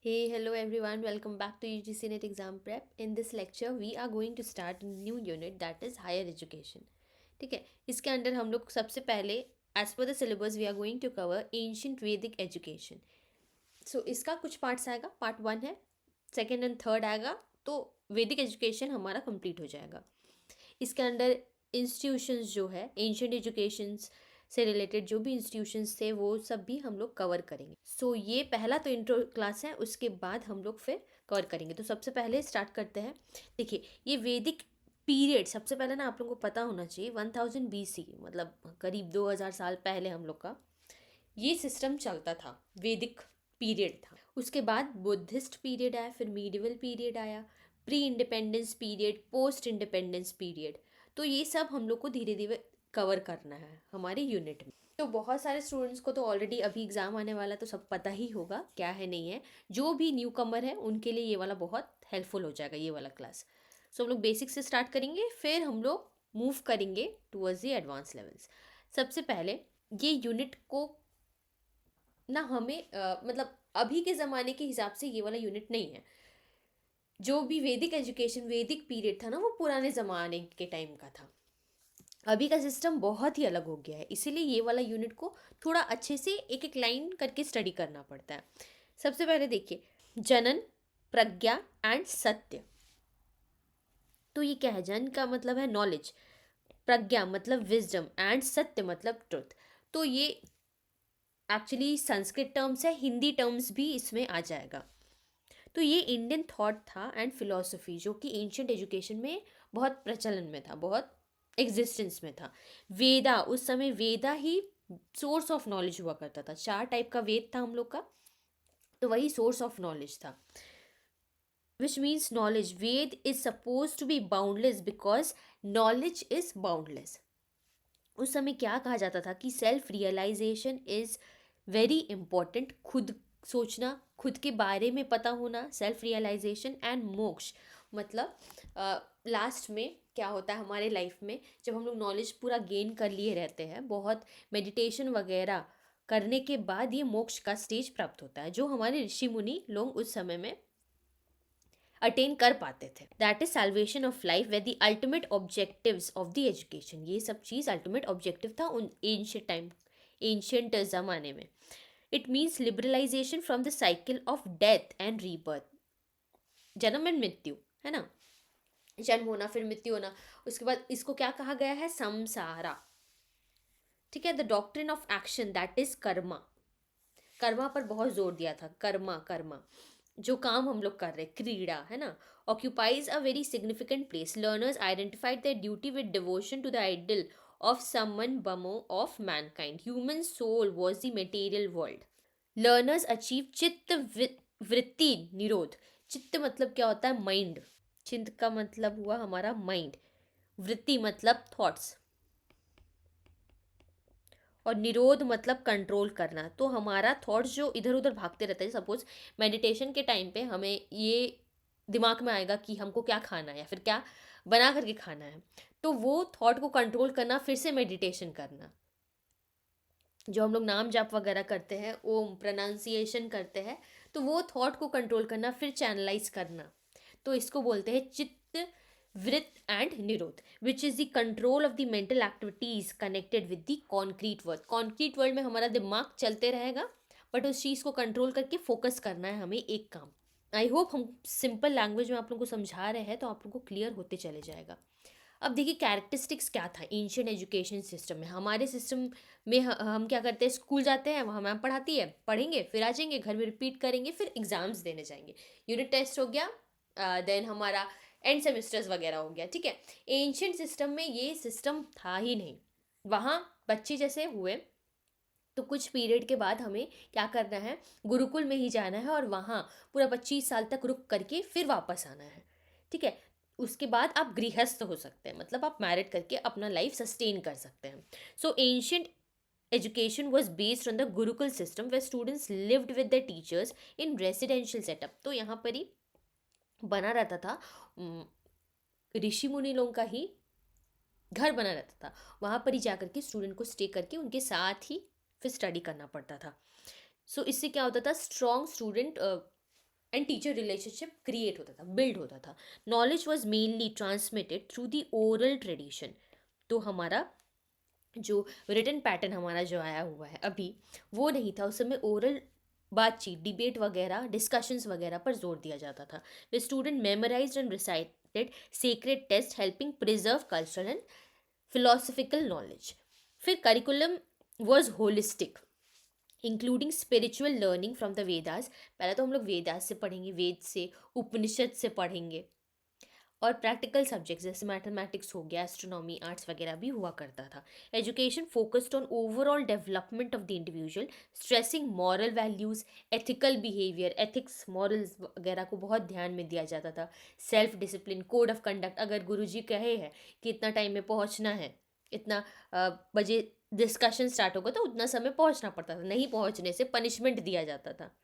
Hey, hello everyone, welcome back to UGC NET Exam Prep. In this lecture, we are going to start a new unit that is higher education. ठीक है, इसके अंदर हम लोग सबसे पहले as per the syllabus we are going to cover ancient Vedic education. So इसका कुछ पार्ट्स आएगा. पार्ट 1 है, सेकेंड एंड थर्ड आएगा. तो वैदिक एजुकेशन हमारा कंप्लीट हो जाएगा. इसके अंदर इंस्टीट्यूशंस जो है एंशियंट एजुकेशंस से रिलेटेड जो भी इंस्टीट्यूशंस थे वो सब भी हम लोग कवर करेंगे. सो ये पहला तो इंट्रो क्लास है, उसके बाद हम लोग फिर कवर करेंगे. तो सबसे पहले स्टार्ट करते हैं. देखिए, ये वैदिक पीरियड सबसे पहले ना आप लोगों को पता होना चाहिए 1000 BC, मतलब करीब 2000 साल पहले हम लोग का ये सिस्टम चलता था. वैदिक पीरियड था. उसके बाद बुद्धिस्ट पीरियड आया, फिर मीडिवल पीरियड आया, pre independence period, post independence period. तो ये सब हम लोग को धीरे धीरे कवर करना है हमारे यूनिट में. तो बहुत सारे स्टूडेंट्स को तो ऑलरेडी अभी एग्ज़ाम आने वाला तो सब पता ही होगा क्या है नहीं है. जो भी न्यू कमर है उनके लिए ये वाला बहुत हेल्पफुल हो जाएगा, ये वाला क्लास. सो हम लोग बेसिक से स्टार्ट करेंगे, फिर हम लोग मूव करेंगे टूवर्ड्स द एडवांस लेवल्स. सबसे पहले ये यूनिट को ना हमें मतलब अभी के ज़माने के हिसाब से ये वाला यूनिट नहीं है. जो भी वैदिक एजुकेशन वैदिक पीरियड था ना, वो पुराने ज़माने के टाइम का था. अभी का सिस्टम बहुत ही अलग हो गया है, इसीलिए ये वाला यूनिट को थोड़ा अच्छे से एक एक लाइन करके स्टडी करना पड़ता है. सबसे पहले देखिए, जनन, प्रज्ञा एंड सत्य. तो ये क्या है? जन का मतलब है नॉलेज, प्रज्ञा मतलब विजडम एंड सत्य मतलब ट्रुथ. तो ये एक्चुअली संस्कृत टर्म्स है, हिंदी टर्म्स भी इसमें आ जाएगा. तो ये इंडियन थॉट था एंड फिलोसफी जो कि एंशियंट एजुकेशन में बहुत प्रचलन में था, बहुत एग्जिस्टेंस में था. वेदा, उस समय वेदा ही सोर्स ऑफ नॉलेज हुआ करता था. 4 टाइप का वेद था हम लोग का, तो वही सोर्स ऑफ नॉलेज था. Which means knowledge, Veda is suppose to be boundless because knowledge is boundless. उस समय क्या कहा जाता था कि self realization is very important. खुद सोचना, खुद के बारे में पता होना, सेल्फ रियलाइजेशन एंड मोक्ष. मतलब लास्ट में क्या होता है हमारे लाइफ में, जब हम लोग नॉलेज पूरा गेन कर लिए रहते हैं, बहुत मेडिटेशन वगैरह करने के बाद ये मोक्ष का स्टेज प्राप्त होता है, जो हमारे ऋषि मुनि लोग उस समय में अटेन कर पाते थे. That is salvation of life way the ultimate objectives of the education. ये सब चीज़ अल्टीमेट ऑब्जेक्टिव था उन एंशियंट टाइम, एंशियंट ज़माने में. It means liberalization from the cycle of death and rebirth. जन्म एंड मृत्यु है ना, जन्म होना फिर मृत्यु होना. उसके बाद इसको क्या कहा गया है? संसारा. ठीक है. The doctrine of action that is Karma. Karma पर बहुत जोर दिया था. कर्मा कर्मा, जो काम हम लोग कर रहे, क्रीड़ा है ना. Occupies a very significant place. Learners identified their duty with devotion to the ideal of someone बमो of mankind. Human soul was the material world. Learners achieve चित्त वृत्ति निरोध. चित्त मतलब क्या होता है? माइंड. चित्त का मतलब हुआ हमारा माइंड. वृत्ति मतलब थॉट्स, और निरोध मतलब कंट्रोल करना. तो हमारा थॉट्स जो इधर उधर भागते रहते हैं, सपोज मेडिटेशन के टाइम पे हमें ये दिमाग में आएगा कि हमको क्या खाना है या फिर क्या बना करके खाना है, तो वो थॉट को कंट्रोल करना, फिर से मेडिटेशन करना. जो हम लोग नाम जाप वगैरह करते हैं, ओम प्रोनाउंसिएशन करते हैं, तो वो थॉट को कंट्रोल करना, फिर चैनलाइज करना. तो इसको बोलते हैं चित्त वृत्त एंड निरोध, which is the control of the mental activities connected with the concrete world. Concrete world में हमारा दिमाग चलते रहेगा, बट उस चीज़ को कंट्रोल करके फोकस करना है हमें एक काम. आई होप हम सिंपल लैंग्वेज में आप लोगों को समझा रहे हैं, तो आप लोगों को क्लियर होते चले जाएगा. अब देखिए, कैरेक्टरिस्टिक्स क्या था एंशियंट एजुकेशन सिस्टम में. हमारे सिस्टम में हम क्या करते हैं? स्कूल जाते हैं, वहाँ मैम पढ़ाती है, पढ़ेंगे, फिर आ जाएंगे घर में, रिपीट करेंगे, फिर एग्जाम्स देने जाएंगे. यूनिट टेस्ट हो गया, देन हमारा एंड सेमेस्टर्स वगैरह हो गया. ठीक है. एंशियंट सिस्टम में ये सिस्टम था ही नहीं. वहाँ बच्चे जैसे हुए तो कुछ पीरियड के बाद हमें क्या करना है? गुरुकुल में ही जाना है, और वहाँ पूरा 25 साल तक रुक करके फिर वापस आना है. ठीक है. उसके बाद आप गृहस्थ हो सकते हैं, मतलब आप मैरिड करके अपना लाइफ सस्टेन कर सकते हैं. सो ancient education was based on the gurukul system where students lived with their teachers in residential setup. तो यहाँ पर ही बना रहता था, ऋषि मुनि लोगों का ही घर बना रहता था. वहाँ पर ही जा करके स्टूडेंट को स्टे करके उनके साथ ही फिर स्टडी करना पड़ता था. सो इससे क्या होता था? Strong student and teacher relationship create होता था, बिल्ड होता था। Knowledge was mainly transmitted through the oral tradition. तो हमारा जो रिटन पैटर्न हमारा जो आया हुआ है अभी, वो नहीं था। उस समय ओरल बातचीत, डिबेट वगैरह, डिस्कशंस वगैरह पर जोर दिया जाता था। The student memorised and recited sacred text, helping preserve cultural and philosophical knowledge. फिर curriculum was holistic, including spiritual learning from the Vedas. पहले तो हम लोग वेदास से पढ़ेंगे, वेद से, उपनिषद से पढ़ेंगे, और प्रैक्टिकल सब्जेक्ट्स जैसे मैथमेटिक्स हो गया, एस्ट्रोनॉमी, आर्ट्स वगैरह भी हुआ करता था। Education focused on overall development of the individual, stressing moral values, ethical behaviour, ethics, morals वगैरह को बहुत ध्यान में दिया जाता था। Self discipline, code of conduct, अगर गुरुजी कहे हैं कि इतना टाइम में पहुंचना है, इतना बजे डिस्कशन स्टार्ट होगा, तो उतना समय पहुंचना पड़ता था, नहीं पहुंचने से पनिशमेंट दिया जाता था।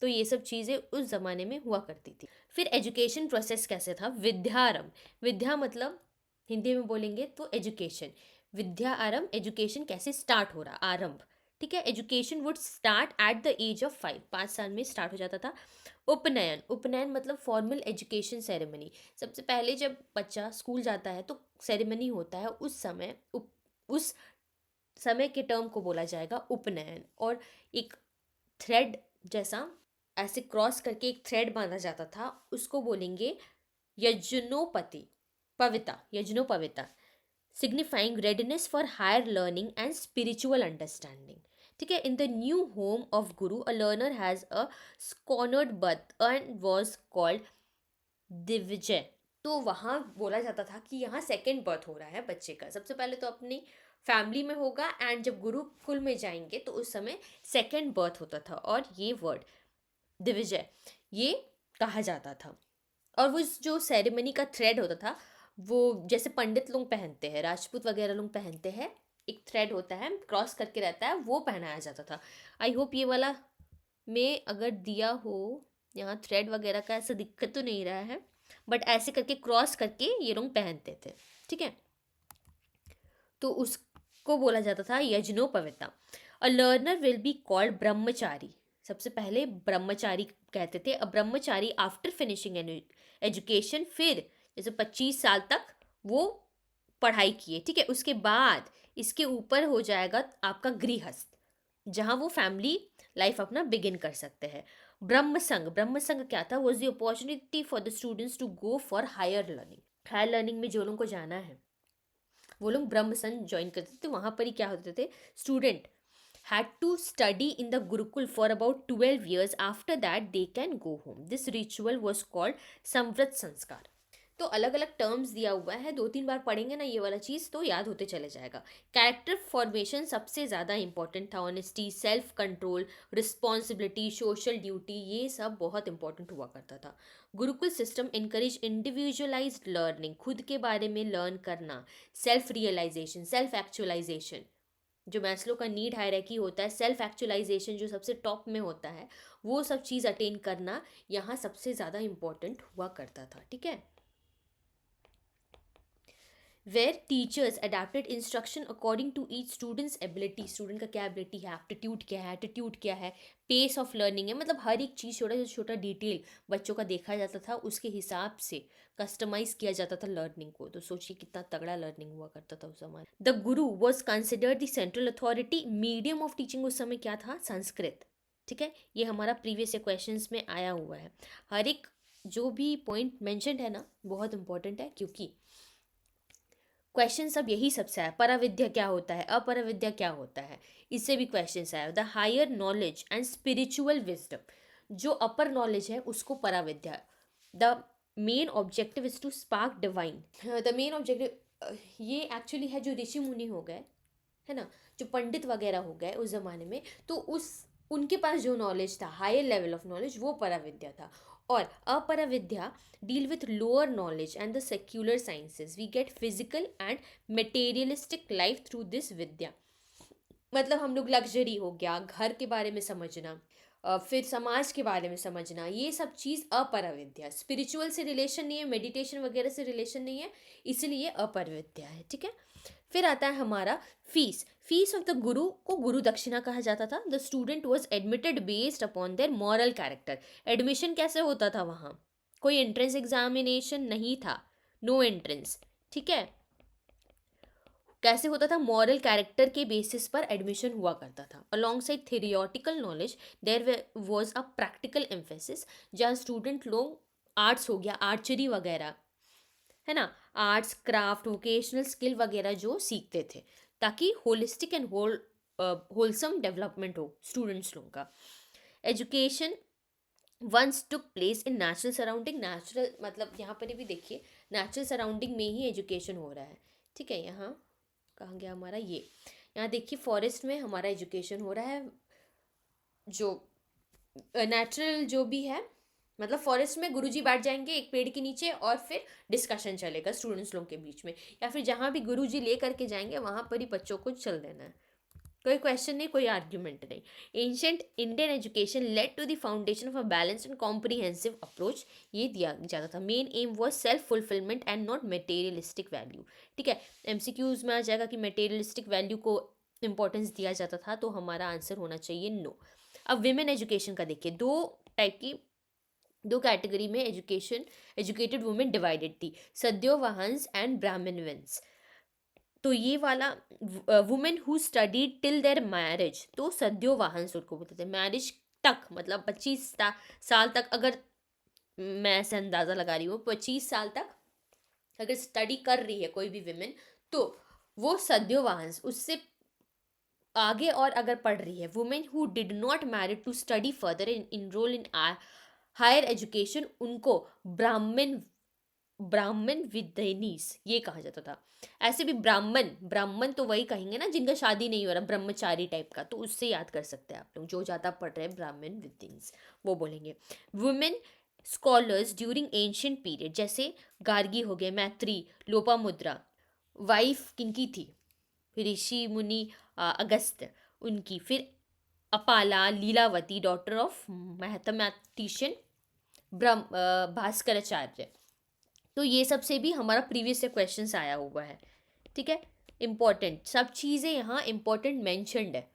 तो ये सब चीज़ें उस ज़माने में हुआ करती थी। फिर एजुकेशन प्रोसेस कैसे था? विद्यारंभ, विद्या मतलब हिंदी में बोलेंगे तो एजुकेशन, विद्या आरंभ, एजुकेशन कैसे स्टार्ट हो रहा, आरंभ, ठीक है। Education would start at the age of 5, 5 साल में स्टार्ट हो जाता था। उपनयन, उपनयन मतलब फॉर्मल एजुकेशन सेरेमनी। सबसे पहले जब बच्चा स्कूल जाता है तो सेरेमनी होता है, उस समय उस समय के टर्म को बोला जाएगा उपनयन। और एक थ्रेड जैसा ऐसे क्रॉस करके एक थ्रेड बांधा जाता था, उसको बोलेंगे यज्ञोपति पविता, yajnopavita, signifying readiness for higher learning and spiritual understanding. ठीक है। In the new home of guru a learner has a second birth and was called Dwija. तो वहाँ बोला जाता था कि यहाँ सेकेंड बर्थ हो रहा है बच्चे का। सबसे पहले तो अपनी फैमिली में होगा, एंड जब गुरुकुल में जाएंगे तो उस समय सेकेंड बर्थ होता था, और ये वर्ड दिविजय ये कहा जाता था। और वो जो सेरेमनी का थ्रेड होता था, वो जैसे पंडित लोग पहनते हैं, राजपूत वगैरह लोग पहनते हैं, एक थ्रेड होता है, क्रॉस करके रहता है, वो पहनाया जाता था। आई होप ये वाला में अगर दिया हो, यहाँ थ्रेड वगैरह का ऐसा दिक्कत तो नहीं रहा है, बट ऐसे करके क्रॉस करके ये लोग पहनते थे, ठीक है। तो उसको बोला जाता था यज्ञोपवीता। A learner will be called brahmachari, सबसे पहले ब्रह्मचारी कहते थे। अब ब्रह्मचारी आफ्टर फिनिशिंग एजुकेशन, फिर जैसे 25 साल तक वो पढ़ाई किए, ठीक है, उसके बाद इसके ऊपर हो जाएगा आपका गृहस्थ, जहाँ वो फैमिली लाइफ अपना बिगिन कर सकते हैं। ब्रह्म संघ, ब्रह्म संघ क्या था? Was the opportunity for the students to go for higher learning. Higher learning में जो लोगों को जाना है वो लोग ब्रह्म संघ ज्वाइन करते थे। वहाँ पर ही क्या होते थे, student had to study in the Gurukul for about 12 years. After that, they can go home. This ritual was called Samvrat Sanskar. तो अलग अलग टर्म्स दिया हुआ है, 2-3 बार पढ़ेंगे ना ये वाला चीज़ तो याद होते चले जाएगा। कैरेक्टर फॉर्मेशन सबसे ज़्यादा इंपॉर्टेंट था। Honesty, self control, responsibility, social duty, ये सब बहुत इंपॉर्टेंट हुआ करता था। Gurukul system encourage individualised learning, खुद के बारे में लर्न करना, सेल्फ रियलाइजेशन, सेल्फ एक्चुअलाइजेशन, जो मैस्लो का नीड हायरार्की होता है, सेल्फ एक्चुअलाइजेशन जो सबसे टॉप में होता है, वो सब चीज़ अटेन करना यहाँ सबसे ज़्यादा इम्पोर्टेंट हुआ करता था, ठीक है। Where teachers adapted instruction according to each students ability, student का क्या एबिलिटी है, एप्टीट्यूड क्या है, एटीट्यूड क्या है, पेस ऑफ लर्निंग है, मतलब हर एक चीज़ छोटा से छोटा डिटेल बच्चों का देखा जाता था, उसके हिसाब से कस्टमाइज किया जाता था लर्निंग को। तो सोचिए कितना तगड़ा लर्निंग हुआ करता था उस समय। The Guru was considered the central authority. Medium of teaching उस समय क्या था? संस्कृत, ठीक है। ये हमारा प्रीवियस क्वेश्चन में आया हुआ है। हर एक जो भी पॉइंट मैंशनड है ना बहुत इंपॉर्टेंट है, क्योंकि क्वेश्चन सब यही सबसे आया। पराविद्या क्या होता है, अपराविद्या क्या होता है, इससे भी क्वेश्चन आया। The higher knowledge and spiritual wisdom, जो अपर नॉलेज है उसको पराविद्या। The main objective is to spark divine. The main objective ये एक्चुअली है जो ऋषि मुनि हो गए है ना, जो पंडित वगैरह हो गए उस ज़माने में, तो उनके पास जो नॉलेज था, हायर लेवल ऑफ नॉलेज, वो पराविद्या था। और Aparavidya deal with lower knowledge and the secular sciences. We get physical and materialistic life through this vidya. मतलब हम लोग लग्जरी हो गया, घर के बारे में समझना, फिर समाज के बारे में समझना, ये सब चीज़ अपर विद्या, स्पिरिचुअल से रिलेशन नहीं है, मेडिटेशन वगैरह से रिलेशन नहीं है, इसलिए अपर विद्या है। ठीक है, फिर आता है हमारा फीस। फीस ऑफ द गुरु को गुरु दक्षिणा कहा जाता था। The student was admitted based upon their moral character. Admission कैसे होता था वहाँ, कोई एंट्रेंस एग्जामिनेशन नहीं था, नो एंट्रेंस। ठीक है, कैसे होता था, मॉरल कैरेक्टर के बेसिस पर एडमिशन हुआ करता था। Alongside theoretical knowledge there was a practical emphasis, जहाँ स्टूडेंट लोग आर्ट्स हो गया, आर्चरी वगैरह है ना, आर्ट्स क्राफ्ट वोकेशनल स्किल वगैरह जो सीखते थे, ताकि होलिस्टिक एंड होलसम डेवलपमेंट हो स्टूडेंट्स लोगों का। Education once took place in natural surrounding. Natural मतलब यहाँ पर भी देखिए, नेचुरल सराउंडिंग में ही एजुकेशन हो रहा है। ठीक है, यहाँ कहाँ गया हमारा, ये यहाँ देखिए फॉरेस्ट में हमारा एजुकेशन हो रहा है, जो नेचुरल जो भी है, मतलब फॉरेस्ट में गुरुजी बैठ जाएंगे एक पेड़ के नीचे और फिर डिस्कशन चलेगा स्टूडेंट्स लोग के बीच में, या फिर जहाँ भी गुरुजी ले करके जाएंगे वहाँ पर ही बच्चों को चल देना है, कोई क्वेश्चन नहीं, कोई आर्ग्यूमेंट नहीं। Ancient Indian education led to the foundation of a balanced and comprehensive approach, ये दिया जाता था। Main aim was self fulfilment and not materialistic value. ठीक है, एमसीक्यूज में आ जाएगा कि मटेरियलिस्टिक वैल्यू को इंपॉर्टेंस दिया जाता था, तो हमारा आंसर होना चाहिए नो। अब विमेन एजुकेशन का देखिए, दो कैटेगरी में एजुकेटेड वुमेन डिवाइडेड थी, सद्योवहांस एंड ब्राह्मणवंस। तो ये वाला women who studied till there marriage, तो सद्योवहांस उनको बोलते थे। मैरिज तक मतलब 25 साल तक, अगर मैं ऐसे अंदाज़ा लगा रही हूँ, 25 साल तक अगर स्टडी कर रही है कोई भी विमेन, तो वो सद्योवहांस, उससे आगे और अगर पढ़ रही है। Women who did not married to study further in enrol in higher education, उनको ब्राह्मण ब्राह्मण विद्यनीस ये कहा जाता था। ऐसे भी ब्राह्मण ब्राह्मण तो वही कहेंगे ना जिनका शादी नहीं हो रहा, ब्रह्मचारी टाइप का, तो उससे याद कर सकते हैं आप लोग, जो ज़्यादा पढ़ रहे हैं ब्राह्मण विद्यनीस वो बोलेंगे। Women scholars during ancient period, जैसे गार्गी हो गए, मैत्री, लोपामुद्रा। वाइफ किनकी थी, ऋषि मुनि अगस्त्य उनकी। फिर Apala Lilavati, daughter of mathematician Bhaskaracharya. तो ये सब से भी हमारा प्रीवियस से क्वेश्चंस आया हुआ है। ठीक है, इंपॉर्टेंट सब चीज़ें यहाँ इंपॉर्टेंट मैंशनड है।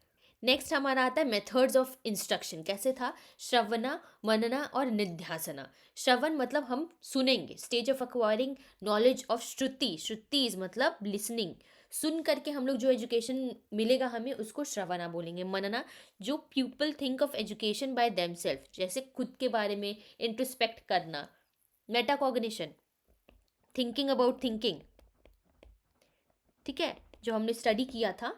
नेक्स्ट हमारा आता है मेथड्स ऑफ इंस्ट्रक्शन, कैसे था, श्रवणा, मनना और निध्यासना। श्रवण मतलब हम सुनेंगे, stage of acquiring knowledge of shruti, श्रुतिज मतलब लिसनिंग, सुन करके हम लोग जो एजुकेशन मिलेगा हमें उसको श्रवणा बोलेंगे। मनना, जो people think of education by themselves, जैसे खुद के बारे में इंट्रोस्पेक्ट करना। Metacognition, thinking about thinking. ठीक है, जो हमने स्टडी किया था,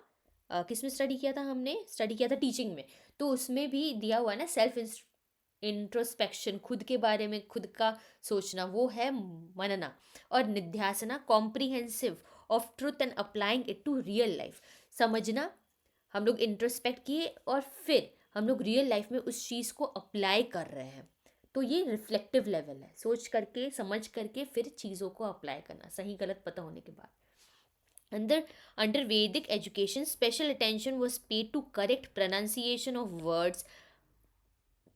किस में स्टडी किया था, हमने स्टडी किया था टीचिंग में, तो उसमें भी दिया हुआ है ना सेल्फ इंट्रोस्पेक्शन, खुद के बारे में खुद का सोचना, वो है मनना। और nididhyasana, comprehensive of truth and applying it to real life, समझना, हम लोग इंट्रोस्पेक्ट किए और फिर हम लोग रियल लाइफ में उस चीज़ को अप्लाई कर रहे हैं, तो ये रिफ्लेक्टिव लेवल है, सोच करके समझ करके फिर चीज़ों को अप्लाई करना, सही गलत पता होने के बाद। अंडर वैदिक education special attention was paid to correct pronunciation of words,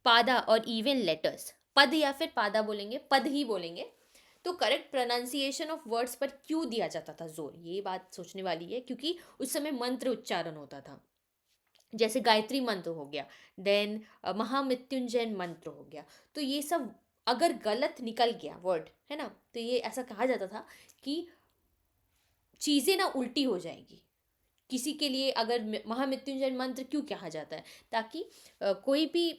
पादा और इवन लेटर्स। पद या फिर पादा बोलेंगे, पद ही बोलेंगे, तो करेक्ट प्रोनाउंसिएशन ऑफ वर्ड्स पर क्यों दिया जाता था जोर, ये बात सोचने वाली है, क्योंकि उस समय मंत्र उच्चारण होता था, जैसे गायत्री मंत्र हो गया, देन महामृत्युंजय मंत्र हो गया। तो ये सब अगर गलत निकल गया वर्ड, है ना, तो ये ऐसा कहा जाता था कि चीज़ें ना उल्टी हो जाएगी। किसी के लिए अगर महामृत्युंजय मंत्र क्यों कहा जाता है, ताकि कोई भी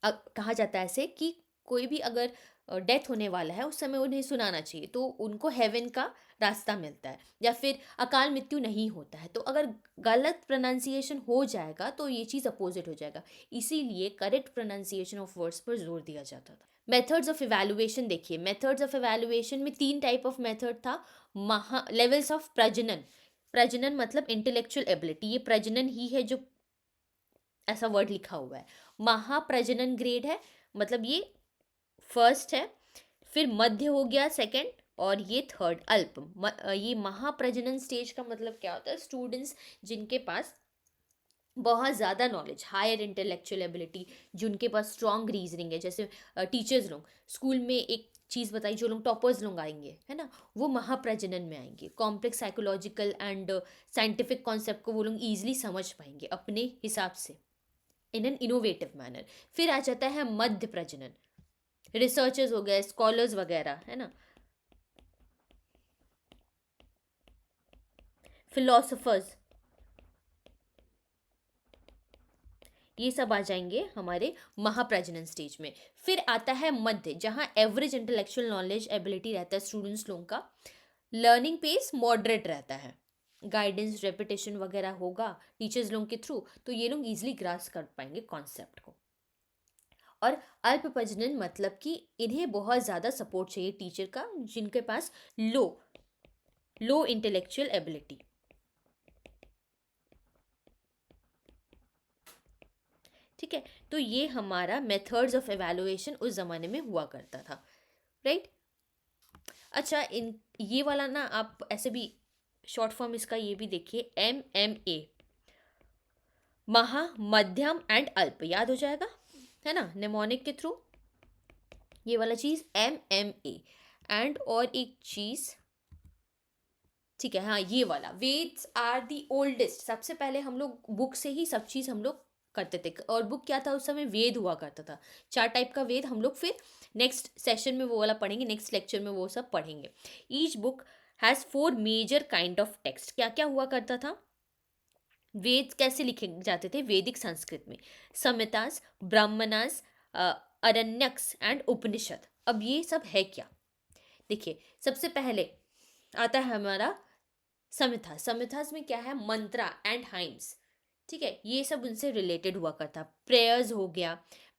कहा जाता है ऐसे कि कोई भी अगर डेथ होने वाला है उस समय उन्हें सुनाना चाहिए, तो उनको हेवन का रास्ता मिलता है, या फिर अकाल मृत्यु नहीं होता है। तो अगर गलत प्रोनाउंसिएशन हो जाएगा तो ये चीज़ अपोजिट हो जाएगा, इसीलिए करेक्ट प्रोनाउंसिएशन ऑफ वर्ड्स पर जोर दिया जाता था। मेथड्स ऑफ इवैल्यूएशन देखिए, मेथड्स ऑफ इवैल्यूएशन में 3 टाइप ऑफ मेथड था। लेवल्स ऑफ प्रजनन, प्रजनन मतलब इंटेलेक्चुअल एबिलिटी, ये प्रजनन ही है जो ऐसा वर्ड लिखा हुआ है। महाप्रजनन ग्रेड है, मतलब ये फर्स्ट है, फिर मध्य हो गया सेकंड, और ये थर्ड अल्प। ये महाप्रजनन स्टेज का मतलब क्या होता है, स्टूडेंट्स जिनके पास बहुत ज़्यादा नॉलेज, हायर इंटेलेक्चुअल एबिलिटी, जिनके पास स्ट्रॉन्ग रीजनिंग है, जैसे टीचर्स लोग स्कूल में एक चीज़ बताई, जो लोग टॉपर्स लोग आएंगे है ना, वो महाप्रजनन में आएंगे, complex psychological and scientific concept को वो लोग ईजिली समझ पाएंगे अपने हिसाब से इन एन इनोवेटिव मैनर। फिर आ जाता है मध्य प्रजनन, रिसर्चर्स हो गए, स्कॉलर्स वगैरह है ना, फिलोसफर्स, ये सब आ जाएंगे हमारे महाप्रजनन स्टेज में। फिर आता है मध्य, जहाँ एवरेज इंटेलेक्चुअल नॉलेज एबिलिटी रहता है स्टूडेंट्स लोगों का, लर्निंग पेस मॉडरेट रहता है, गाइडेंस रेपिटेशन वगैरह होगा टीचर्स लोगों के थ्रू, तो ये लोग इजिली ग्रास कर पाएंगे कॉन्सेप्ट को। और अल्प प्रजनन मतलब कि इन्हें बहुत ज़्यादा सपोर्ट चाहिए टीचर का, जिनके पास लो लो इंटेलेक्चुअल एबिलिटी। ठीक है, तो ये हमारा मेथड्स ऑफ एवेलुएशन उस ज़माने में हुआ करता था, राइट। अच्छा, इन ये वाला ना आप ऐसे भी शॉर्ट फॉर्म इसका ये भी देखिए, MMA, महा, मध्यम एंड अल्प, याद हो जाएगा है ना निमोनिक के थ्रू, ये वाला चीज़ MMA। एंड और एक चीज़, ठीक है, हाँ ये वाला, वेद्स आर दी ओल्डेस्ट, सबसे पहले हम लोग बुक से ही सब चीज़ हम लोग करते थे, और बुक क्या था उस समय, वेद हुआ करता था, 4 टाइप का वेद। हम लोग फिर नेक्स्ट सेशन में वो वाला पढ़ेंगे, नेक्स्ट लेक्चर में वो सब पढ़ेंगे। Each book has 4 major kind of text. क्या क्या हुआ करता था, वेद कैसे लिखे जाते थे वैदिक संस्कृत में, संहितास, ब्राह्मणास, अरण्यक्स एंड उपनिषद। अब ये सब है क्या, देखिए सबसे पहले आता है हमारा संहिता। संहितास में क्या है, मंत्रा एंड हाइम्स, ठीक है, ये सब उनसे रिलेटेड हुआ करता। प्रेयर्स हो गया,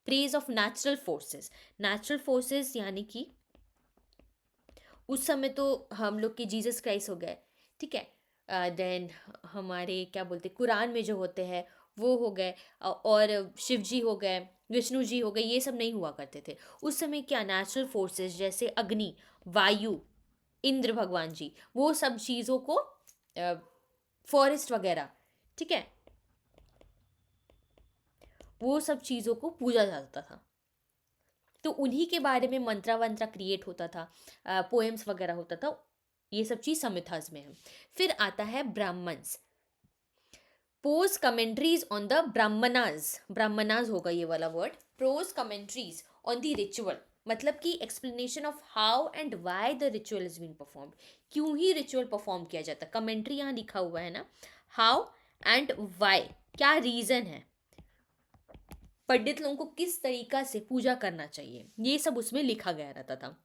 praise of natural forces, natural forces यानी कि उस समय तो हम लोग के जीसस क्राइस्ट हो गए, ठीक है, देन हमारे क्या बोलते कुरान में जो होते हैं वो हो गए, और शिव जी हो गए, विष्णु जी हो गए, ये सब नहीं हुआ करते थे उस समय। क्या, नेचुरल फोर्सेस जैसे अग्नि, वायु, इंद्र भगवान जी, वो सब चीज़ों को, फॉरेस्ट वगैरह, ठीक है, वो सब चीज़ों को पूजा जाता था, तो उन्हीं के बारे में मंत्रा वंत्रा क्रिएट होता था, पोएम्स वगैरह होता था, ये सब चीज़ समिथास में है। फिर आता है Brahmanas, prose commentaries on the Brahmanas, Brahmanas होगा ये वाला word, prose commentaries on the ritual, मतलब कि explanation of how and why the ritual is being performed, क्यों ही रिचुअल परफॉर्म किया जाता है, कमेंट्री यहाँ लिखा हुआ है ना, हाउ एंड वाई, क्या रीज़न है, पंडित लोगों को किस तरीका से पूजा करना चाहिए, ये सब उसमें लिखा गया रहता था।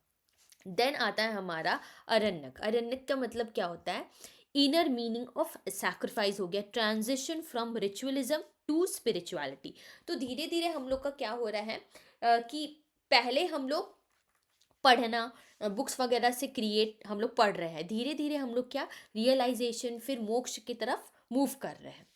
देन आता है हमारा अरण्यक। अरण्यक का मतलब क्या होता है, इनर मीनिंग ऑफ सैक्रिफाइस हो गया, transition from ritualism to spirituality. तो धीरे धीरे हम लोग का क्या हो रहा है, कि पहले हम लोग पढ़ना, बुक्स वगैरह से क्रिएट हम लोग पढ़ रहे हैं, धीरे धीरे हम लोग क्या, रियलाइजेशन फिर मोक्ष की तरफ मूव कर रहे हैं,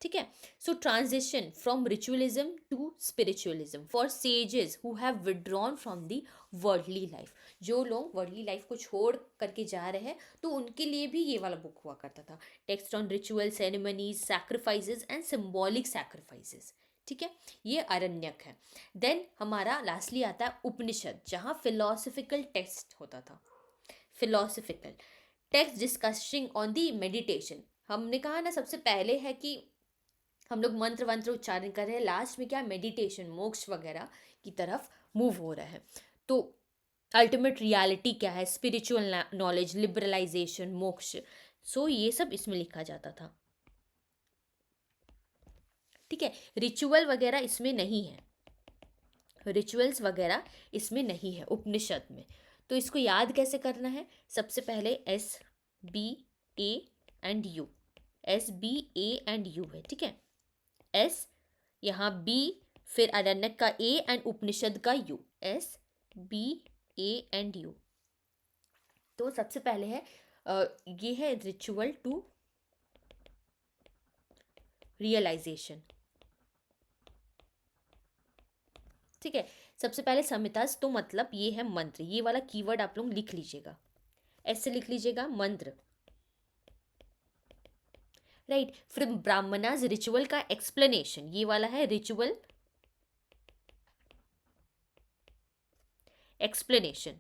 ठीक है। So transition from ritualism to spiritualism for sages who have withdrawn from the worldly life, जो लोग वर्ल्डली लाइफ को छोड़ करके जा रहे हैं, तो उनके लिए भी ये वाला बुक हुआ करता था, text on ritual, ceremonies, sacrifices and symbolic sacrifices, ठीक है, ये अरण्यक है। देन हमारा लास्टली आता है उपनिषद, जहाँ फिलोसफिकल टेक्स्ट होता था, philosophical text discussing on the meditation. हमने कहा ना सबसे पहले है कि हम लोग मंत्र वंत्र उच्चारण कर रहे हैं, लास्ट में क्या, मेडिटेशन, मोक्ष वगैरह की तरफ मूव हो रहा है। तो अल्टीमेट रियलिटी क्या है, स्पिरिचुअल नॉलेज, लिबरलाइजेशन, मोक्ष, सो ये सब इसमें लिखा जाता था, ठीक है। रिचुअल वगैरह इसमें नहीं है, रिचुअल्स वगैरह इसमें नहीं है उपनिषद में। तो इसको याद कैसे करना है, सबसे पहले SBA and U, SBA and U है, ठीक है, S, यहाँ B, फिर अरण्यक का A एंड उपनिषद का U, SBA एंड U। तो सबसे पहले है ये है रिचुअल टू रियलाइजेशन, ठीक है। सबसे पहले संहितास, तो मतलब ये है मंत्र, ये वाला कीवर्ड आप लोग लिख लीजिएगा, ऐसे लिख लीजिएगा मंत्र। राइट। फिर ब्राह्मणाज रिचुअल का एक्सप्लेनेशन, ये वाला है रिचुअल एक्सप्लेनेशन।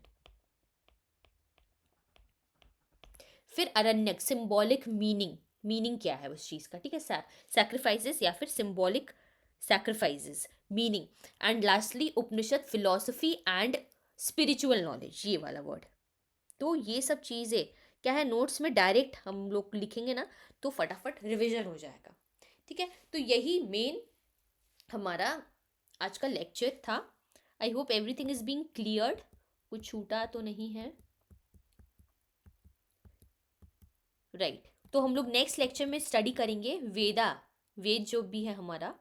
फिर अरण्यक सिंबॉलिक मीनिंग, मीनिंग क्या है उस चीज का, ठीक है, सैक्रिफाइसेस या फिर symbolic sacrifices meaning. And lastly Upanishad philosophy and spiritual knowledge, ये वाला वर्ड। तो ये सब चीज़ें क्या है, नोट्स में डायरेक्ट हम लोग लिखेंगे ना तो फटाफट रिवीजन हो जाएगा, ठीक है। तो यही मेन हमारा आज का लेक्चर था। I hope everything is being cleared, कुछ छूटा तो नहीं है, राइट। तो हम लोग नेक्स्ट लेक्चर में स्टडी करेंगे वेद जो भी है हमारा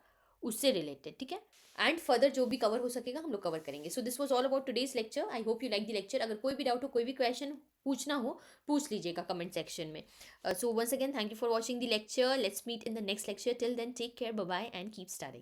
उससे रिलेटेड, ठीक है। एंड फर्दर जो भी कवर हो सकेगा हम लोग कवर करेंगे। So this was all about today's lecture. I hope you like the lecture. अगर कोई भी डाउट हो, कोई भी क्वेश्चन पूछना हो, पूछ लीजिएगा कमेंट सेक्शन में। So once again thank you for watching the lecture. Let's meet in the next lecture. Till then take care, bye bye and keep studying.